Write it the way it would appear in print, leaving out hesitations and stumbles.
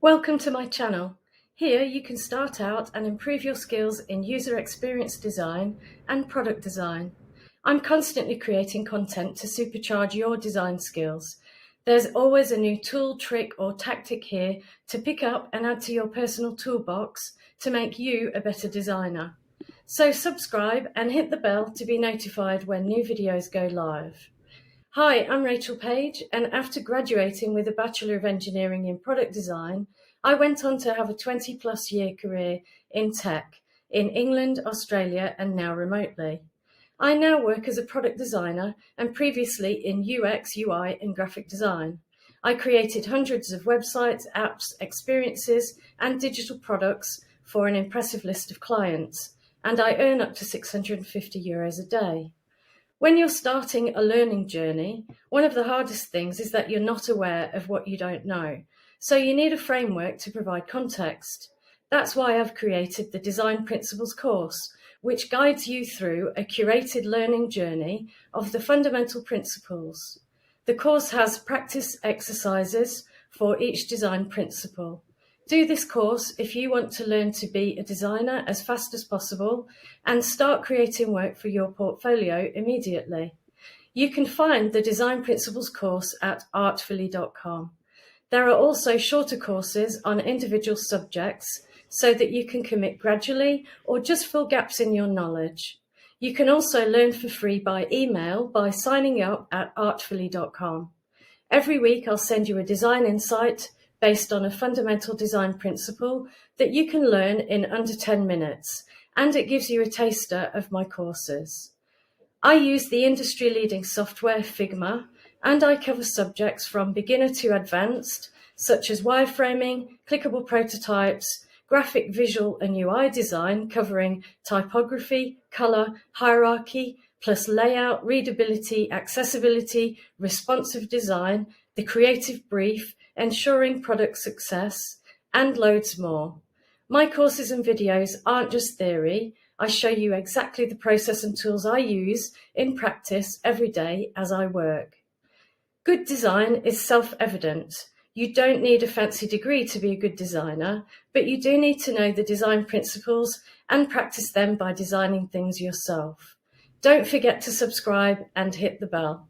Welcome to my channel. Here you can start out and improve your skills in user experience design and product design. I'm constantly creating content to supercharge your design skills. There's always a new tool, trick or tactic here to pick up and add to your personal toolbox to make you a better designer. So subscribe and hit the bell to be notified when new videos go live. Hi, I'm Rachel Page, and after graduating with a Bachelor of Engineering in Product Design, I went on to have a 20-plus year career in tech in England, Australia, and now remotely. I now work as a product designer and previously in UX, UI, and graphic design. I created hundreds of websites, apps, experiences, and digital products for an impressive list of clients, and I earn up to €650 a day. When you're starting a learning journey, one of the hardest things is that you're not aware of what you don't know. So you need a framework to provide context. That's why I've created the Design Principles course, which guides you through a curated learning journey of the fundamental principles. The course has practice exercises for each design principle. Do this course if you want to learn to be a designer as fast as possible and start creating work for your portfolio immediately. You can find the Design Principles course at artfully.com. There are also shorter courses on individual subjects so that you can commit gradually or just fill gaps in your knowledge. You can also learn for free by email by signing up at artfully.com. Every week I'll send you a design insight based on a fundamental design principle that you can learn in under 10 minutes, and it gives you a taster of my courses. I use the industry-leading software Figma, and I cover subjects from beginner to advanced, such as wireframing, clickable prototypes, graphic, visual and UI design covering typography, color, hierarchy, plus layout, readability, accessibility, responsive design, the creative brief, ensuring product success, and loads more. My courses and videos aren't just theory. I show you exactly the process and tools I use in practice every day as I work. Good design is self-evident. You don't need a fancy degree to be a good designer, but you do need to know the design principles and practice them by designing things yourself. Don't forget to subscribe and hit the bell.